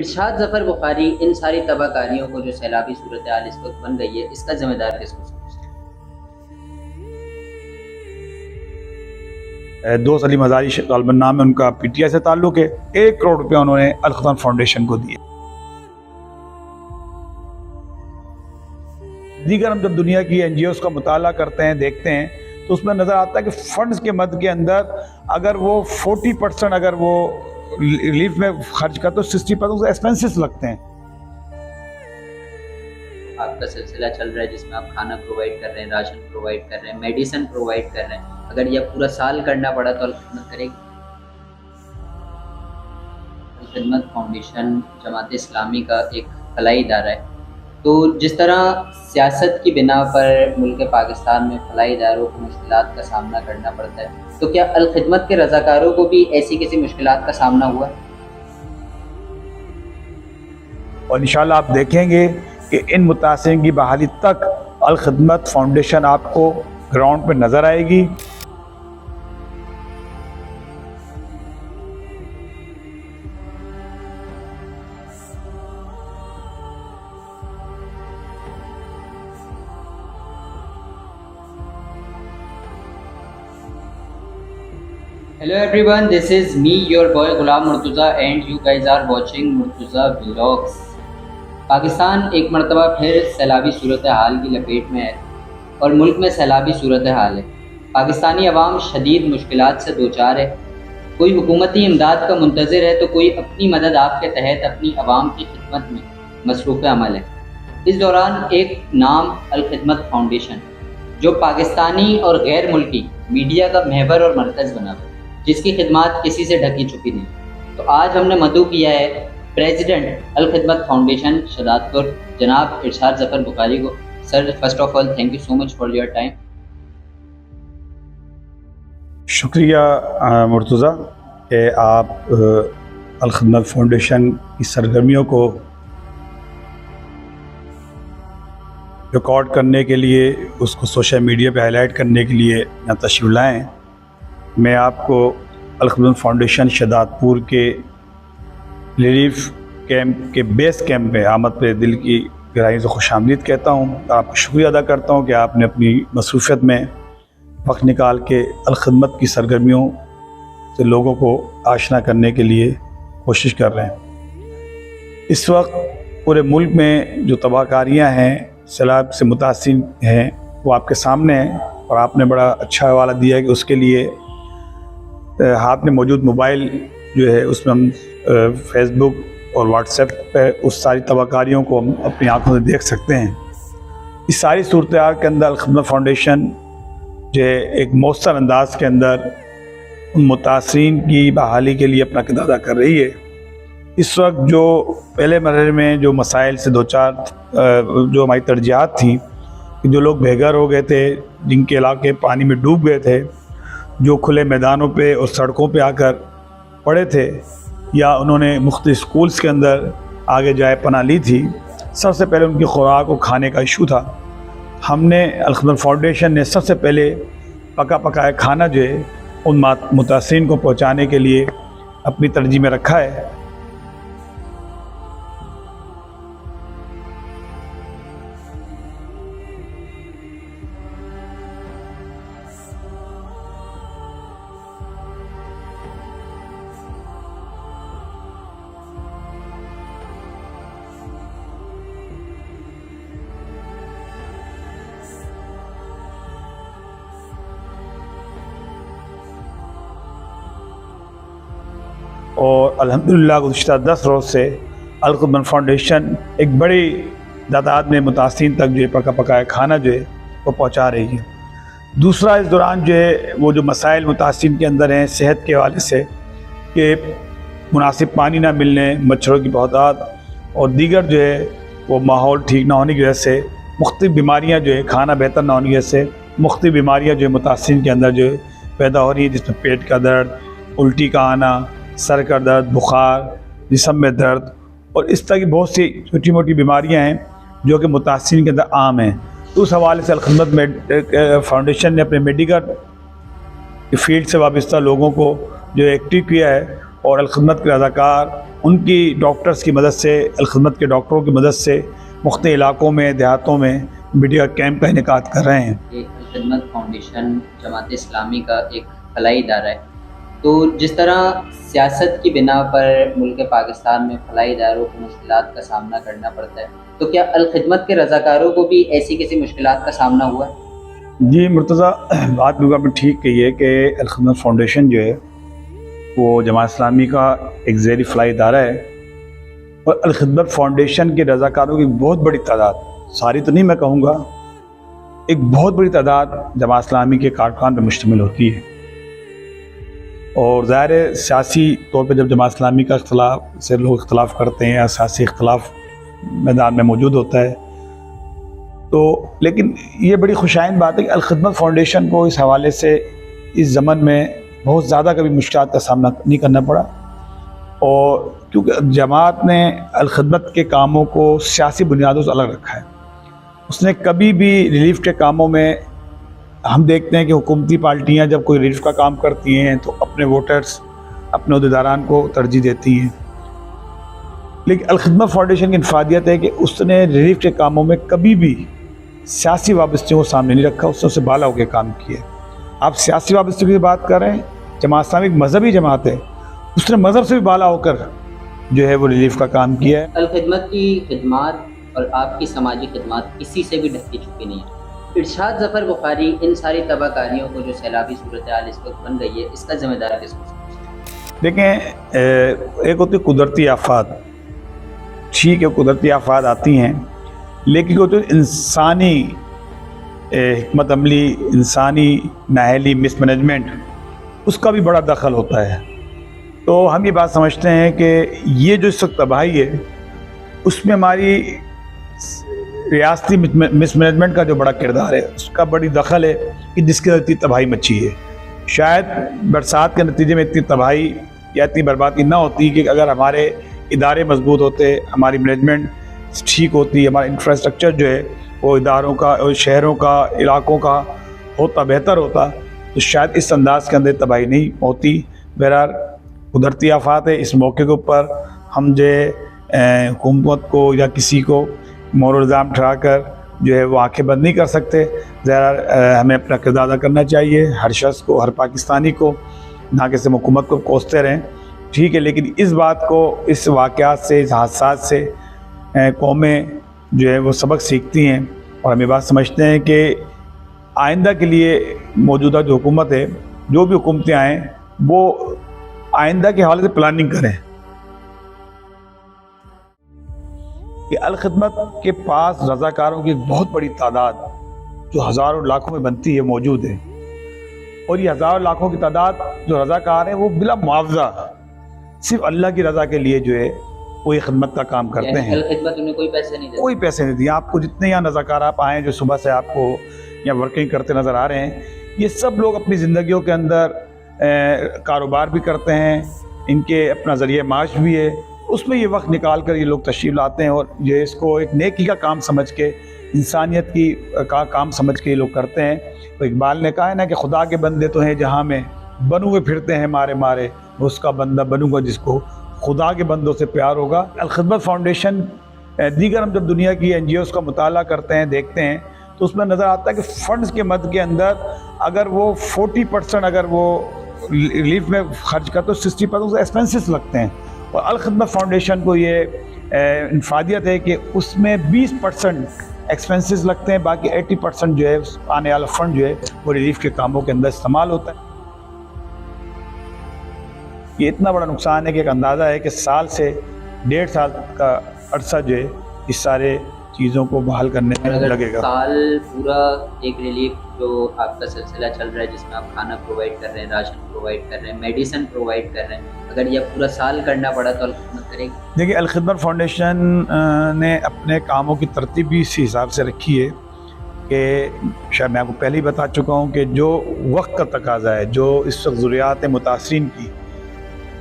ارشاد ظفر بخاری ان ساری تباہ کاریوں کو جو سیلابی صورتحال اس وقت بن گئی ہے، اس کا ذمہ دار کس کو سمجھتے ہیں؟ دوست علی مزاری غالباً نام ہے ان کا، پی ٹی آئی سے تعلق ہے۔ 1 کروڑ روپیہ انہوں نے الخدمت فاؤنڈیشن کو دیے۔ دیگر ہم جب دنیا کی این جی اوز کا مطالعہ کرتے ہیں، دیکھتے ہیں، تو اس میں نظر آتا ہے کہ فنڈز کے مد کے اندر اگر وہ 40% اگر وہ ریلیف میں خرچ کرتے تو 60% ایکسپینسز لگتے ہیں۔ آپ کا سلسلہ چل رہا ہے جس میں آپ کھانا پرووائڈ کر رہے ہیں، راشن پرووائڈ کر رہے ہیں، میڈیسن پرووائڈ کر رہے ہیں، اگر یہ پورا سال کرنا پڑا تو الخدمت کرے گی؟ الخدمت فاؤنڈیشن جماعت اسلامی کا ایک فلاحی ادارہ ہے، تو جس طرح سیاست کی بنا پر ملک پاکستان میں فلاحی اداروں کو مشکلات کا سامنا کرنا پڑتا ہے، تو کیا الخدمت کے رضاکاروں کو بھی ایسی کسی مشکلات کا سامنا ہوا ہے؟ اور انشاءاللہ آپ دیکھیں گے کہ ان متاثرین کی بحالی تک الخدمت فاؤنڈیشن آپ کو گراؤنڈ پہ نظر آئے گی۔ Hello everyone, this is me, your boy Ghulam Murtuza, and you guys are watching Murtuza Vlogs. Pakistan ایک مرتبہ پھر سیلابی صورتحال کی لپیٹ میں ہے اور ملک میں سیلابی صورتحال ہے۔ پاکستانی عوام شدید مشکلات سے دوچار ہے، کوئی حکومتی امداد کا منتظر ہے تو کوئی اپنی مدد آپ کے تحت اپنی عوام کی خدمت میں مصروف عمل ہے۔ اس دوران ایک نام الخدمت فاؤنڈیشن، جو پاکستانی اور غیر ملکی میڈیا کا محور اور مرکز بنا ہوا ہے، جس کی خدمات کسی سے ڈھکی چھپی نہیں، تو آج ہم نے مدعو کیا ہے پریزیڈنٹ الخدمت فاؤنڈیشن شادات پور جناب ارشاد ظفر بخاری کو۔ Sir, first of all thank you so much for your time. شکریہ مرتضیٰ کہ آپ الخدمت فاؤنڈیشن کی سرگرمیوں کو ریکارڈ کرنے کے لیے، اس کو سوشل میڈیا پہ ہائی لائٹ کرنے کے لیے یہاں تشریف لائیں۔ میں آپ کو الخدمت فاؤنڈیشن شادات پور کے ریلیف کیمپ کے بیس کیمپ میں آمد پہ دل کی گہرائی سے خوش آمدید کہتا ہوں۔ آپ کو شکریہ ادا کرتا ہوں کہ آپ نے اپنی مصروفیت میں وقت نکال کے الخدمت کی سرگرمیوں سے لوگوں کو آشنا کرنے کے لیے کوشش کر رہے ہیں۔ اس وقت پورے ملک میں جو تباہ کاریاں ہیں، سیلاب سے متاثر ہیں، وہ آپ کے سامنے ہیں، اور آپ نے بڑا اچھا حوالہ دیا ہے کہ اس کے لیے ہاتھ میں موجود موبائل جو ہے اس میں ہم فیس بک اور واٹس ایپ پہ اس ساری تباہ کاریوں کو ہم اپنی آنکھوں سے دیکھ سکتے ہیں۔ اس ساری صورتحال کے اندر الخدمت فاؤنڈیشن جو ہے ایک مؤثر انداز کے اندر ان متاثرین کی بحالی کے لیے اپنا کردار ادا کر رہی ہے۔ اس وقت جو پہلے مرحلے میں جو مسائل سے دوچار جو ہماری ترجیحات تھیں، کہ جو لوگ بے گھر ہو گئے تھے، جن کے علاقے پانی میں ڈوب گئے تھے، جو کھلے میدانوں پہ اور سڑکوں پہ آ کر پڑے تھے، یا انہوں نے مختلف سکولز کے اندر آگے جائے پناہ لی تھی، سب سے پہلے ان کی خوراک اور کھانے کا ایشو تھا۔ ہم نے الخدمت فاؤنڈیشن نے سب سے پہلے پکا پکایا کھانا جو ہے ان متاثرین کو پہنچانے کے لیے اپنی ترجیح میں رکھا ہے۔ اور الحمدللہ گزشتہ 10 روز سے الخدمت فاؤنڈیشن ایک بڑی تعداد میں متاثرین تک جو ہے پکا پکایا کھانا جو ہے وہ پہنچا رہی ہے۔ دوسرا، اس دوران جو ہے وہ جو مسائل متاثرین کے اندر ہیں صحت کے حوالے سے، کہ مناسب پانی نہ ملنے، مچھروں کی بہتات اور دیگر جو ہے وہ ماحول ٹھیک نہ ہونے کی وجہ سے مختلف بیماریاں جو ہے، کھانا بہتر نہ ہونے کی وجہ سے مختلف بیماریاں جو ہے متاثرین کے اندر جو ہے پیدا ہو رہی ہیں، جس میں پیٹ کا درد، الٹی کا آنا، سر کا درد، بخار، جسم میں درد، اور اس طرح کی بہت سی چھوٹی موٹی بیماریاں ہیں جو کہ متاثرین کے اندر عام ہیں۔ تو اس حوالے سے الخدمت فاؤنڈیشن نے اپنے میڈیکل فیلڈ سے وابستہ لوگوں کو جو ایکٹیو کیا ہے، اور الخدمت کے رضاکار ان کی ڈاکٹرز کی مدد سے، الخدمت کے ڈاکٹروں کی مدد سے مختلف علاقوں میں، دیہاتوں میں میڈیا کیمپ کا انعقاد کر رہے ہیں۔ الخدمت فاؤنڈیشن جماعت اسلامی کا ایک فلاحی ادارہ ہے، تو جس طرح سیاست کی بنا پر ملک پاکستان میں فلاحی اداروں کو مشکلات کا سامنا کرنا پڑتا ہے، تو کیا الخدمت کے رضاکاروں کو بھی ایسی کسی مشکلات کا سامنا ہوا ہے؟ جی مرتضیٰ، بات بالکل آپ نے ٹھیک کہی ہے کہ الخدمت فاؤنڈیشن جو ہے وہ جماعت اسلامی کا ایک ذیلی فلاحی ادارہ ہے، اور الخدمت فاؤنڈیشن کے رضاکاروں کی بہت بڑی تعداد، ساری تو نہیں میں کہوں گا، ایک بہت بڑی تعداد جماعت اسلامی کے کارکنان پر مشتمل ہوتی ہے۔ اور ظاہر ہے سیاسی طور پہ جب جماعت اسلامی کا اختلاف سے لوگ اختلاف کرتے ہیں یا سیاسی اختلاف میدان میں موجود ہوتا ہے، تو لیکن یہ بڑی خوشائند بات ہے کہ الخدمت فاؤنڈیشن کو اس حوالے سے اس زمن میں بہت زیادہ کبھی مشکلات کا سامنا نہیں کرنا پڑا، اور کیونکہ جماعت نے الخدمت کے کاموں کو سیاسی بنیادوں سے الگ رکھا ہے۔ اس نے کبھی بھی ریلیف کے کاموں میں، ہم دیکھتے ہیں کہ حکومتی پارٹیاں جب کوئی ریلیف کا کام کرتی ہیں تو اپنے ووٹرز، اپنے عہدیداران کو ترجیح دیتی ہیں، لیکن الخدمت فاؤنڈیشن کی انفرادیت ہے کہ اس نے ریلیف کے کاموں میں کبھی بھی سیاسی وابستگیوں کو سامنے نہیں رکھا، اس نے اسے بالا ہو کے کام کیا۔ آپ سیاسی وابستگی کی بات کر رہے ہیں، جماعت اسلامی ایک مذہبی جماعت ہے، اس نے مذہب سے بھی بالا ہو کر جو ہے وہ ریلیف کا کام کیا ہے۔ الخدمت کی خدمات اور آپ کی سماجی خدمات کسی سے بھی ڈھکی چھپی نہیں ہے۔ ارشاد ظفر بخاری ان ساری تباہ کاریوں کو جو سیلابی صورتحال اس وقت بن گئی ہے، اس کا ذمہ دار کس کو سمجھتے ہیں؟ دیکھیں، ایک ہوتی قدرتی آفات، ٹھیک ہے قدرتی آفات آتی ہیں، لیکن وہ تو انسانی حکمت عملی، انسانی نااہلی، مس مینجمنٹ، اس کا بھی بڑا دخل ہوتا ہے۔ تو ہم یہ بات سمجھتے ہیں کہ یہ جو اس وقت تباہی ہے، اس میں ہماری ریاستی مس مینجمنٹ کا جو بڑا کردار ہے، اس کا بڑی دخل ہے کہ جس کی اتنی تباہی مچی ہے۔ شاید برسات کے نتیجے میں اتنی تباہی یا اتنی بربادی نہ ہوتی کہ اگر ہمارے ادارے مضبوط ہوتے، ہماری مینجمنٹ ٹھیک ہوتی، ہمارا انفراسٹرکچر جو ہے وہ اداروں کا اور شہروں کا، علاقوں کا ہوتا، بہتر ہوتا، تو شاید اس انداز کے اندر تباہی نہیں ہوتی۔ بہرحال قدرتی آفات ہے، اس موقع کے اوپر ہم جو ہے حکومت کو یا کسی کو مور الزام ٹھہرا کر جو ہے وہ آنکھیں بند نہیں کر سکتے۔ ذرا ہمیں اپنا کردار ادا کرنا چاہیے، ہر شخص کو، ہر پاکستانی کو، نہ کہ صرف حکومت کو کوستے رہیں، ٹھیک ہے، لیکن اس بات کو، اس واقعات سے، اس حادثات سے قومیں جو ہے وہ سبق سیکھتی ہیں، اور ہم یہ بات سمجھتے ہیں کہ آئندہ کے لیے موجودہ جو حکومت ہے، جو بھی حکومتیں آئیں، وہ آئندہ کے حوالے سے پلاننگ کریں کہ الخدمت کے پاس رضاکاروں کی ایک بہت بڑی تعداد جو ہزاروں لاکھوں میں بنتی ہے موجود ہے، اور یہ ہزاروں لاکھوں کی تعداد جو رضاکار ہیں وہ بلا معاوضہ صرف اللہ کی رضا کے لیے جو ہے وہ یہ خدمت کا کام کرتے ہیں۔ الخدمت انہیں کوئی پیسے نہیں دیتے؟ کوئی پیسے نہیں دیے۔ آپ کو جتنے یہاں رضاکار آپ آئیں جو صبح سے آپ کو یہاں ورکنگ کرتے نظر آ رہے ہیں، یہ سب لوگ اپنی زندگیوں کے اندر کاروبار بھی کرتے ہیں، ان کے اپنا ذریعہ معاش بھی ہے، اس میں یہ وقت نکال کر یہ لوگ تشریف لاتے ہیں، اور یہ اس کو ایک نیکی کا کام سمجھ کے، انسانیت کی کا کام سمجھ کے یہ لوگ کرتے ہیں۔ تو اقبال نے کہا ہے نا کہ خدا کے بندے تو ہیں جہاں میں، بن ہوئے پھرتے ہیں مارے مارے، اس کا بندہ بنوں گا جس کو خدا کے بندوں سے پیار ہوگا۔ الخدمت فاؤنڈیشن دیگر ہم جب دنیا کی این جی اوز کا مطالعہ کرتے ہیں، دیکھتے ہیں، تو اس میں نظر آتا ہے کہ فنڈز کے مد کے اندر اگر وہ 40% اگر وہ ریلیف میں خرچ کرتے تو 60% ایکسپینسز لگتے ہیں، اور الخدمت فاؤنڈیشن کو یہ انفرادیت ہے کہ اس میں 20% ایکسپینسز لگتے ہیں، باقی 80% جو ہے آنے والا فنڈ جو ہے وہ ریلیف کے کاموں کے اندر استعمال ہوتا ہے۔ یہ اتنا بڑا نقصان ہے کہ ایک اندازہ ہے کہ سال سے 1.5 سال کا عرصہ جو ہے اس سارے چیزوں کو بحال کرنے میں لگے گا۔ سال پورا ایک ریلیف جو آپ کا سلسلہ چل رہا ہے، جس میں آپ کھانا پرووائڈ کر رہے ہیں، راشن پرووائڈ کر رہے ہیں، میڈیسن پرووائڈ کر رہے ہیں، اگر یہ پورا سال کرنا پڑا تو الخدمت کرے گی؟ دیکھیے، الخدمت فاؤنڈیشن نے اپنے کاموں کی ترتیب بھی اسی حساب سے رکھی ہے کہ شاید میں آپ کو پہلے ہی بتا چکا ہوں کہ جو وقت کا تقاضا ہے، جو اس وقت ضروریات متاثرین کی،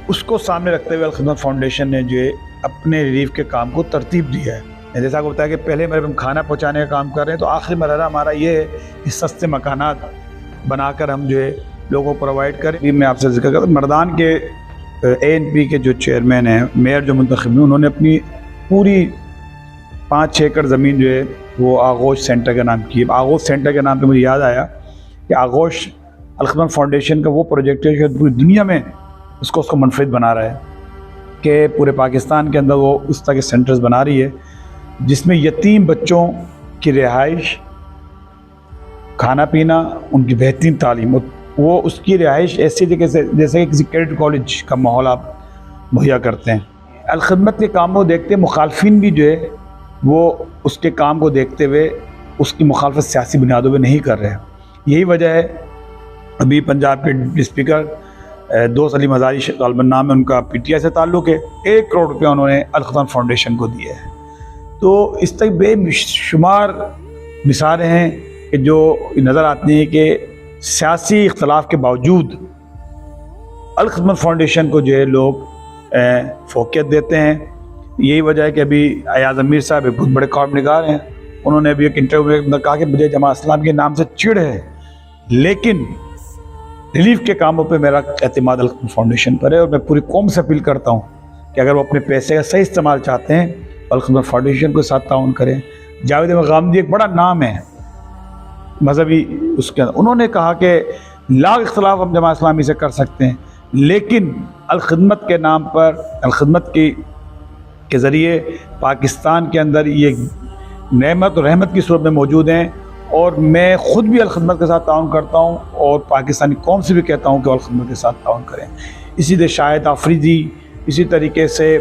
اس کو سامنے رکھتے ہوئے الخدمت فاؤنڈیشن نے جو ہے اپنے ریلیف کے کام کو ترتیب دیا ہے۔ جیسا آپ کو بتایا کہ پہلے مرحلے ہم کھانا پہنچانے کا کام کر رہے ہیں، تو آخری مرحلہ ہمارا یہ ہے کہ سستے مکانات بنا کر ہم جو ہے لوگوں کو پرووائڈ کریں۔ میں آپ سے ذکر کرتا ہوں، مردان کے ANP کے جو چیئرمین ہیں، میئر جو منتخب ہیں، انہوں نے اپنی پوری 5-6 ایکڑ زمین جو ہے وہ آغوش سینٹر کا نام کی ہے۔ آغوش سینٹر کے نام پہ مجھے یاد آیا کہ آغوش الخدمت فاؤنڈیشن کا وہ پروجیکٹ ہے جو پوری دنیا میں اس کو منفرد بنا رہا ہے کہ پورے پاکستان کے اندر وہ اس طرح کے سینٹرز بنا رہی ہے جس میں یتیم بچوں کی رہائش، کھانا پینا، ان کی بہترین تعلیم، وہ اس کی رہائش ایسی جگہ سے جیسے کہ کسی کیڈٹ کالج کا ماحول آپ مہیا کرتے ہیں۔ الخدمت کے کام کو دیکھتے مخالفین بھی جو ہے وہ اس کے کام کو دیکھتے ہوئے اس کی مخالفت سیاسی بنیادوں پہ نہیں کر رہے ہیں۔ یہی وجہ ہے ابھی پنجاب کے ڈپٹی اسپیکر دوست علی مزاری غالباً نام ہے ان کا، PTI سے تعلق ہے، 1 کروڑ روپیہ انہوں نے الخدمت فاؤنڈیشن کو دیا ہے۔ تو اس طرح بے شمار مثالیں ہیں کہ جو نظر آتی ہیں کہ سیاسی اختلاف کے باوجود الخدمت فاؤنڈیشن کو جو ہے لوگ فوقیت دیتے ہیں۔ یہی وجہ ہے کہ ابھی ایاز امیر صاحب ایک بہت بڑے کالم نگار ہیں، انہوں نے ابھی ایک انٹرویو میں کہا کہ مجھے جماعت اسلامی کے نام سے چڑ ہے لیکن ریلیف کے کاموں پہ میرا اعتماد الخدمت فاؤنڈیشن پر ہے، اور میں پوری قوم سے اپیل کرتا ہوں کہ اگر وہ اپنے پیسے کا صحیح استعمال چاہتے ہیں الخدمت فاؤنڈیشن کے ساتھ تعاون کریں۔ جاوید احمد غامدی ایک بڑا نام ہے مذہبی، اس کے انہوں نے کہا کہ لاکھ اختلاف ہم جماعت اسلامی سے کر سکتے ہیں لیکن الخدمت کے نام پر، الخدمت کے ذریعے پاکستان کے اندر یہ نعمت اور رحمت کی صورت میں موجود ہیں، اور میں خود بھی الخدمت کے ساتھ تعاون کرتا ہوں اور پاکستانی قوم سے بھی کہتا ہوں کہ الخدمت کے ساتھ تعاون کریں۔ اسی طرح شاہد آفریدی، اسی طریقے سے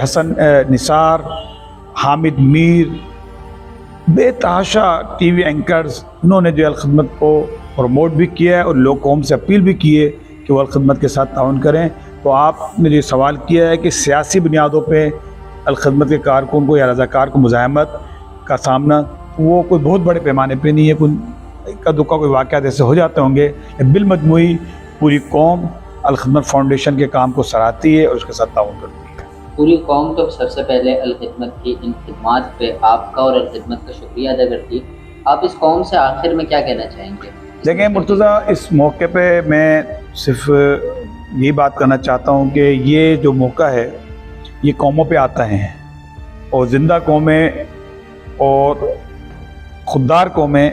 حسن نثار، حامد میر، بے تحاشا TV اینکرز، انہوں نے جو الخدمت کو پروموٹ بھی کیا ہے اور لوگ قوم سے اپیل بھی کی ہے کہ وہ الخدمت کے ساتھ تعاون کریں۔ تو آپ نے جو سوال کیا ہے کہ سیاسی بنیادوں پہ الخدمت کے کارکن کو یا رضاکار کو مزاحمت کا سامنا، وہ کوئی بہت بڑے پیمانے پہ نہیں ہے، کوئی اکا دکا کوئی واقعات ایسے ہو جاتے ہوں گے، بالمجموعی پوری قوم الخدمت فاؤنڈیشن کے کام کو سراہتی ہے اور اس کے ساتھ تعاون کرتی ہے۔ پوری قوم تو سب سے پہلے الخدمت کی ان خدمات پہ آپ کا اور الخدمت کا شکریہ ادا کرتی ہے۔ آپ اس قوم سے آخر میں کیا کہنا چاہیں گے؟ دیکھیں مرتضیٰ، اس موقع پہ میں صرف یہی بات کرنا چاہتا ہوں کہ یہ جو موقع ہے یہ قوموں پہ آتا ہے اور زندہ قومیں اور خوددار قومیں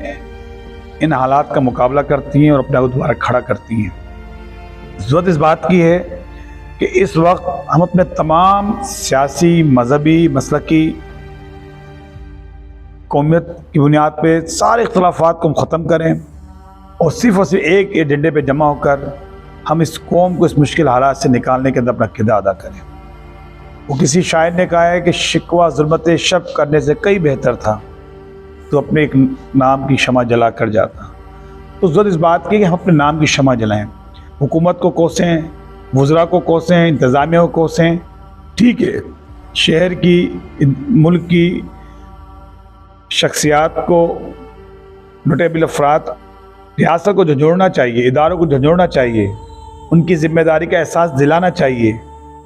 ان حالات کا مقابلہ کرتی ہیں اور اپنے آپ کو دوبارہ کھڑا کرتی ہیں۔ ضرورت اس بات کی ہے کہ اس وقت ہم اپنے تمام سیاسی، مذہبی، مسلکی، قومیت کی بنیاد پہ سارے اختلافات کو ہم ختم کریں اور صرف ایک ایجنڈے پہ جمع ہو کر ہم اس قوم کو اس مشکل حالات سے نکالنے کے اندر اپنا کردار ادا کریں۔ وہ کسی شاعر نے کہا ہے کہ شکوہ ظلمت شب کرنے سے کئی بہتر تھا تو اپنے ایک نام کی شمع جلا کر جاتا۔ تو ضرورت اس بات کی کہ ہم اپنے نام کی شمع جلائیں، حکومت کو کوسیں، وزراء کو کوسیں، انتظامیہ کو کوسیں، ٹھیک ہے، شہر کی، ملک کی شخصیات کو، نوٹیبل افراد، ریاست کو جھنجھوڑنا چاہیے، اداروں کو جھنجھوڑنا چاہیے، ان کی ذمہ داری کا احساس دلانا چاہیے،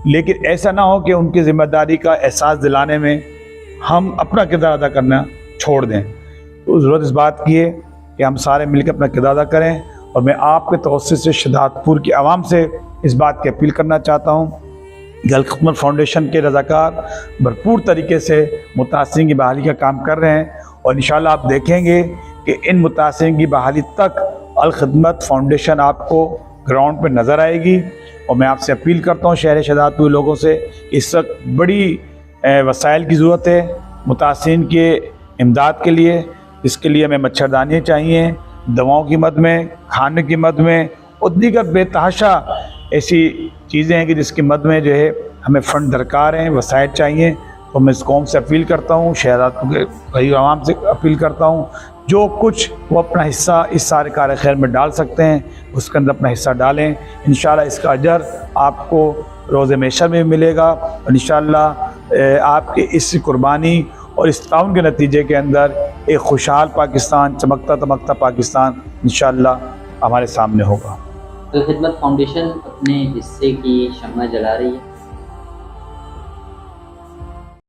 لیکن ایسا نہ ہو کہ ان کی ذمہ داری کا احساس دلانے میں ہم اپنا کردار ادا کرنا چھوڑ دیں۔ تو ضرورت اس بات کی ہے کہ ہم سارے مل کے اپنا کردار ادا کریں، اور میں آپ کے توسط سے شہداد پور کی عوام سے اس بات کی اپیل کرنا چاہتا ہوں کہ الخدمت فاؤنڈیشن کے رضاکار بھرپور طریقے سے متاثرین کی بحالی کا کام کر رہے ہیں، اور انشاءاللہ آپ دیکھیں گے کہ ان متاثرین کی بحالی تک الخدمت فاؤنڈیشن آپ کو گراؤنڈ پہ نظر آئے گی۔ اور میں آپ سے اپیل کرتا ہوں شہر شہداد پور لوگوں سے کہ اس وقت بڑی وسائل کی ضرورت ہے متاثرین کے امداد کے لیے۔ اس کے لیے ہمیں مچھردانی چاہیے، دواؤں کی مد میں، کھانے کی مد میں، اور دیگر بے تحاشا ایسی چیزیں ہیں کہ جس کی مد میں جو ہے ہمیں فنڈ درکار ہیں، وسائل چاہیے۔ تو میں اس قوم سے اپیل کرتا ہوں، شہداد پور کے غریب عوام سے اپیل کرتا ہوں، جو کچھ وہ اپنا حصہ اس سارے کار خیر میں ڈال سکتے ہیں اس کے اندر اپنا حصہ ڈالیں۔ انشاءاللہ اس کا اجر آپ کو روز محشر میں ملے گا، اور انشاءاللہ آپ کے اس قربانی اور اس تعاون کے نتیجے کے اندر ایک خوشحال پاکستان، چمکتا دمکتا پاکستان انشاءاللہ ہمارے سامنے ہوگا۔ الخدمت فاؤنڈیشن اپنے حصے کی شمع جلا رہی ہے۔